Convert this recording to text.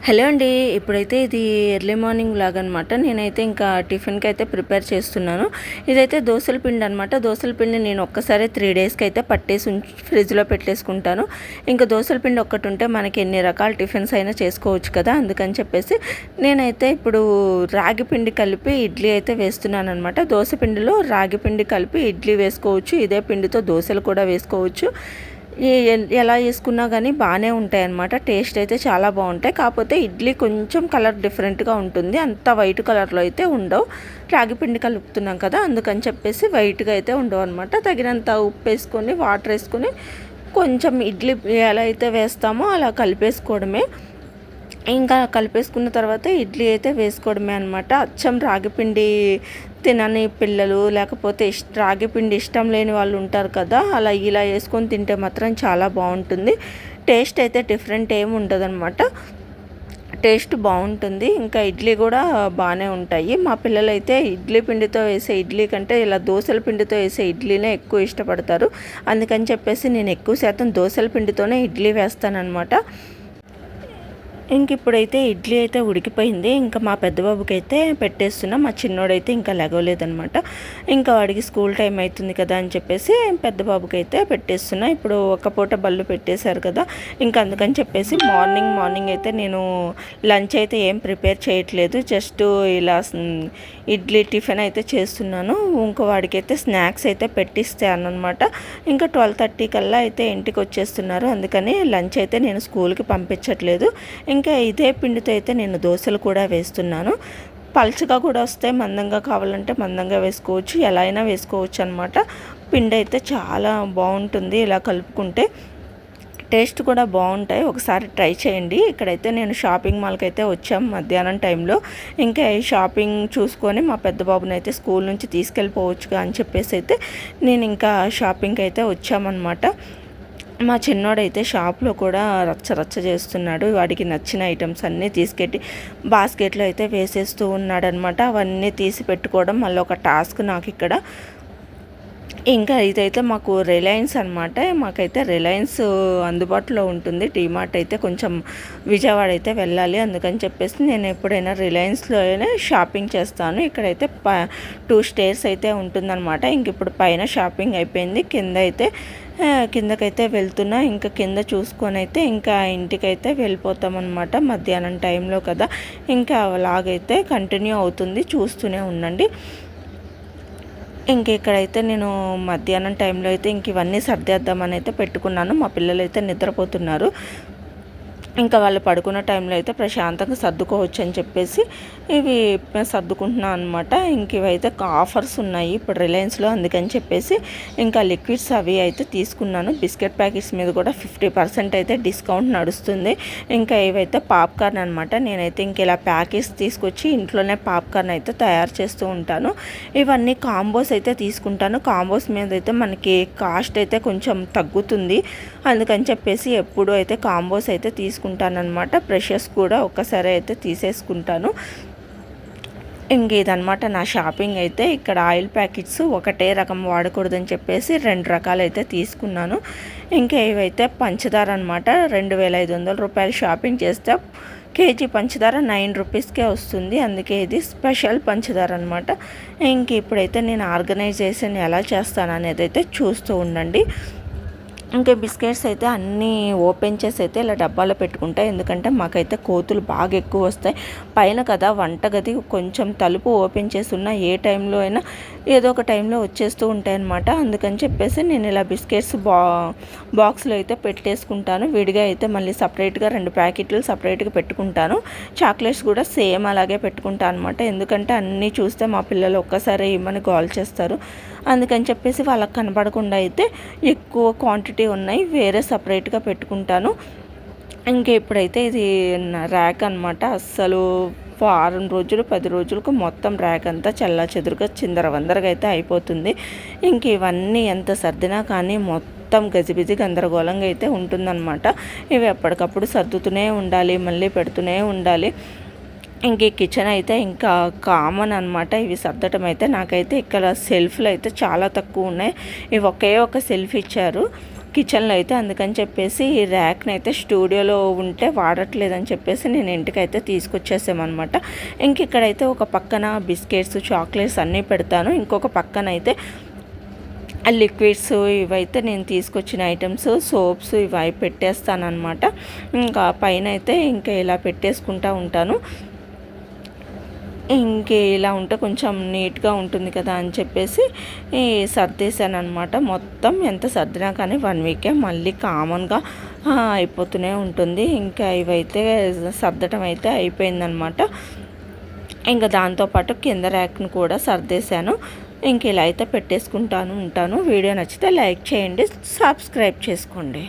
Hello అండి. ఇప్పుడైతే ఇది ఎర్లీ మార్నింగ్ వ్లాగ్ అనమాట. నేనైతే ఇంకా టిఫిన్కి అయితే ప్రిపేర్ చేస్తున్నాను. ఇదైతే దోసల పిండి అనమాట. దోసల పిండి నేను ఒక్కసారి 3 డేస్కి అయితే పట్టేసి ఫ్రిడ్జ్లో పెట్టేసుకుంటాను. ఇంకా దోసల పిండి ఒక్కటి ఉంటే మనకి ఎన్ని రకాల టిఫిన్స్ అయినా చేసుకోవచ్చు కదా. అందుకని చెప్పేసి నేనైతే ఇప్పుడు రాగి పిండి కలిపి ఇడ్లీ అయితే వేస్తున్నాను అనమాట. దోశ పిండిలో రాగి పిండి కలిపి ఇడ్లీ వేసుకోవచ్చు. ఇదే పిండితో దోశలు కూడా వేసుకోవచ్చు. ఎలా వేసుకున్నా కానీ బాగానే ఉంటాయి అన్నమాట. టేస్ట్ అయితే చాలా బాగుంటాయి. కాకపోతే ఇడ్లీ కొంచెం కలర్ డిఫరెంట్గా ఉంటుంది. అంత వైట్ కలర్లో అయితే ఉండవు. రాగి పిండి కలుపుతున్నాం కదా, అందుకని చెప్పేసి వైట్గా అయితే ఉండవు అనమాట. తగినంత ఉప్పు వేసుకొని వాటర్ వేసుకొని కొంచెం ఇడ్లీ ఎలా అయితే వేస్తామో అలా కలిపేసుకోవడమే. ఇంకా కలిపేసుకున్న తర్వాత ఇడ్లీ అయితే వేసుకోవడమే అనమాట. అచ్చం రాగిపిండి తినని పిల్లలు, లేకపోతే రాగిపిండి ఇష్టం లేని వాళ్ళు ఉంటారు కదా, అలా ఇలా వేసుకొని తింటే మాత్రం చాలా బాగుంటుంది. టేస్ట్ అయితే డిఫరెంట్ ఏమి ఉండదు అనమాట. టేస్ట్ బాగుంటుంది. ఇంకా ఇడ్లీ కూడా బాగానే ఉంటాయి. మా పిల్లలు అయితే ఇడ్లీ పిండితో వేసే ఇడ్లీ కంటే ఇలా దోసల పిండితో వేసే ఇడ్లీనే ఎక్కువ ఇష్టపడతారు. అందుకని చెప్పేసి నేను ఎక్కువ శాతం దోసల పిండితోనే ఇడ్లీ వేస్తానన్నమాట. ఇంక ఇప్పుడైతే ఇడ్లీ అయితే ఉడికిపోయింది. ఇంకా మా పెద్ద బాబుకి అయితే పెట్టేస్తున్నా. మా చిన్నోడైతే ఇంకా లెగవలేదనమాట. ఇంకా వాడికి స్కూల్ టైం అవుతుంది కదా అని చెప్పేసి పెద్ద బాబుకి అయితే పెట్టేస్తున్నా. ఇప్పుడు ఒక పూట బళ్ళు పెట్టేశారు కదా, ఇంకా అందుకని చెప్పేసి మార్నింగ్ అయితే నేను లంచ్ అయితే ఏం ప్రిపేర్ చేయట్లేదు. జస్ట్ ఇలా ఇడ్లీ టిఫిన్ అయితే చేస్తున్నాను. ఇంకో వాడికి అయితే స్నాక్స్ అయితే పెట్టిస్తాను అనమాట. ఇంకా 12:30 కల్లా అయితే ఇంటికి వచ్చేస్తున్నారు. అందుకని లంచ్ అయితే నేను స్కూల్కి పంపించట్లేదు. ఇంకా ఇదే పిండితో అయితే నేను దోశలు కూడా వేస్తున్నాను. పల్చగా కూడా వస్తాయి, మందంగా కావాలంటే మందంగా వేసుకోవచ్చు, ఎలా అయినా వేసుకోవచ్చు అనమాట. పిండి అయితే చాలా బాగుంటుంది. ఇలా కలుపుకుంటే టేస్ట్ కూడా బాగుంటాయి. ఒకసారి ట్రై చేయండి. ఇక్కడైతే నేను షాపింగ్ మాల్కి అయితే వచ్చాం మధ్యాహ్నం టైంలో. ఇంకా ఈ షాపింగ్ చూసుకొని మా పెద్ద బాబుని అయితే స్కూల్ నుంచి తీసుకెళ్ళిపోవచ్చుగా అని చెప్పేసి అయితే నేను ఇంకా షాపింగ్కి అయితే వచ్చామన్నమాట. మా చిన్నోడైతే షాప్లో కూడా రచ్చ చేస్తున్నాడు. వాడికి నచ్చిన ఐటమ్స్ అన్నీ తీసుకెట్టి బాస్కెట్లో అయితే వేసేస్తూ ఉన్నాడనమాట. అవన్నీ తీసి పెట్టుకోవడం మళ్ళీ ఒక టాస్క్ నాకు ఇక్కడ. ఇంకా ఇదైతే మాకు రిలయన్స్ అనమాట. మాకైతే రిలయన్స్ అందుబాటులో ఉంటుంది. డీమార్ట్ అయితే కొంచెం విజయవాడ అయితే వెళ్ళాలి. అందుకని చెప్పేసి నేను ఎప్పుడైనా రిలయన్స్లోనే షాపింగ్ చేస్తాను. ఇక్కడైతే 2 స్టేర్స్ అయితే ఉంటుందన్నమాట. ఇంక ఇప్పుడు పైన షాపింగ్ అయిపోయింది. కిందకైతే వెళ్తున్నా. ఇంకా కింద చూసుకొని అయితే ఇంకా ఇంటికైతే వెళ్ళిపోతామన్నమాట. మధ్యాహ్నం టైంలో కదా, ఇంకా అలాగైతే కంటిన్యూ అవుతుంది. చూస్తూనే ఉండండి. ఇంక ఇక్కడైతే నేను మధ్యాహ్నం టైంలో అయితే ఇంక ఇవన్నీ సర్దేద్దామని అయితే పెట్టుకున్నాను. మా పిల్లలు అయితే నిద్రపోతున్నారు. ఇంకా వాళ్ళు పడుకున్న టైంలో అయితే ప్రశాంతంగా సర్దుకోవచ్చు అని చెప్పేసి ఇవి సర్దుకుంటున్నాను అనమాట. ఇంక ఇవైతే ఆఫర్స్ ఉన్నాయి ఇప్పుడు రిలయన్స్లో, అందుకని చెప్పేసి ఇంకా లిక్విడ్స్ అవి అయితే తీసుకున్నాను. బిస్కెట్ ప్యాకెట్స్ మీద కూడా 50% అయితే డిస్కౌంట్ నడుస్తుంది. ఇంకా ఇవైతే పాప్కార్న్ అనమాట. నేనైతే ఇంక ఇలా ప్యాకెట్స్ తీసుకొచ్చి ఇంట్లోనే పాప్కార్న్ అయితే తయారు చేస్తూ ఉంటాను. ఇవన్నీ కాంబోస్ అయితే తీసుకుంటాను. కాంబోస్ మీద అయితే మనకి కాస్ట్ అయితే కొంచెం తగ్గుతుంది. అందుకని చెప్పేసి ఎప్పుడు అయితే కాంబోస్ అయితే తీసుకుంటానమాట. బ్రషెస్ కూడా ఒక్కసారి అయితే తీసేసుకుంటాను. ఇంక ఇదనమాట నా షాపింగ్ అయితే. ఇక్కడ ఆయిల్ ప్యాకెట్స్ ఒకటే రకం వాడకూడదని చెప్పేసి 2 రకాలు అయితే తీసుకున్నాను. ఇంకా ఇవైతే పంచదార అనమాట. 2500 రూపాయలు షాపింగ్ చేస్తే కేజీ పంచదార 9 రూపీస్కే వస్తుంది. అందుకే ఇది స్పెషల్ పంచదార అనమాట. ఇంక ఇప్పుడైతే నేను ఆర్గనైజేషన్ ఎలా చేస్తాను అనేది అయితే చూస్తూ ఉండండి. ఇంకా బిస్కెట్స్ అయితే అన్నీ ఓపెన్ చేసి అయితే ఇలా డబ్బాలో పెట్టుకుంటాయి. ఎందుకంటే మాకైతే కోతులు బాగా ఎక్కువ వస్తాయి. పైన కదా వంటగది, కొంచెం తలుపు ఓపెన్ చేసి ఉన్న ఏ టైంలో అయినా ఏదో ఒక టైంలో వచ్చేస్తూ ఉంటాయి అన్నమాట. అందుకని చెప్పేసి నేను ఇలా బిస్కెట్స్ బాక్స్లో అయితే పెట్టేసుకుంటాను. విడిగా అయితే మళ్ళీ సపరేట్గా 2 ప్యాకెట్లు సపరేట్గా పెట్టుకుంటాను. చాక్లెట్స్ కూడా సేమ్ అలాగే పెట్టుకుంటాను అనమాట. ఎందుకంటే అన్నీ చూస్తే మా పిల్లలు ఒక్కసారి ఇమ్మని గోల్ చేస్తారు. అందుకని చెప్పేసి వాళ్ళకి కనపడకుండా అయితే ఎక్కువ క్వాంటిటీ ఉన్నాయి వేరే సపరేట్గా పెట్టుకుంటాను. ఇంక ఇప్పుడైతే ఇది ర్యాక్ అనమాట. అస్సలు వారం రోజులు 10 రోజులకు మొత్తం ర్యాక్ అంతా చెల్లాచెదురుగా చిందరవందరగా అయితే అయిపోతుంది. ఇంక ఇవన్నీ ఎంత సర్దినా కానీ మొత్తం గజిబిజి గందరగోళంగా అయితే ఉంటుందన్నమాట. ఇవి ఎప్పటికప్పుడు సర్దుతూనే ఉండాలి, మళ్ళీ పెడుతూనే ఉండాలి. ఇంక ఈ కిచెన్ అయితే ఇంకా కామన్ అనమాట. ఇవి సర్దటం అయితే నాకైతే ఇక్కడ సెల్ఫ్లు అయితే చాలా తక్కువ ఉన్నాయి. ఇవి ఒకే ఒక సెల్ఫ్ ఇచ్చారు. కిచెన్లో అయితే. అందుకని చెప్పేసి ఈ ర్యాక్ని అయితే స్టూడియోలో ఉంటే వాడట్లేదని చెప్పేసి నేను ఇంటికైతే తీసుకొచ్చేసామన్నమాట. ఇంక ఇక్కడైతే ఒక పక్కన బిస్కెట్స్, చాక్లెట్స్ అన్నీ పెడతాను. ఇంకొక పక్కన అయితే లిక్విడ్స్ ఇవైతే నేను తీసుకొచ్చిన ఐటమ్స్, సోప్స్ ఇవి పెట్టేస్తానమాట. ఇంకా పైన అయితే ఇంకా ఇలా పెట్టేసుకుంటూ ఉంటాను. ఇంకే ఇలా ఉంటే కొంచెం నీట్గా ఉంటుంది కదా అని చెప్పేసి సర్దేశాను అనమాట. మొత్తం ఎంత సర్దినా కానీ 1 వీకే మళ్ళీ కామన్గా అయిపోతూనే ఉంటుంది. ఇంకా ఇవైతే సర్దటం అయితే అయిపోయిందనమాట. ఇంకా దాంతోపాటు కింద ర్యాక్ను కూడా సర్దేశాను. ఇంక ఇలా అయితే పెట్టేసుకుంటాను ఉంటాను. వీడియో నచ్చితే లైక్ చేయండి, సబ్స్క్రైబ్ చేసుకోండి.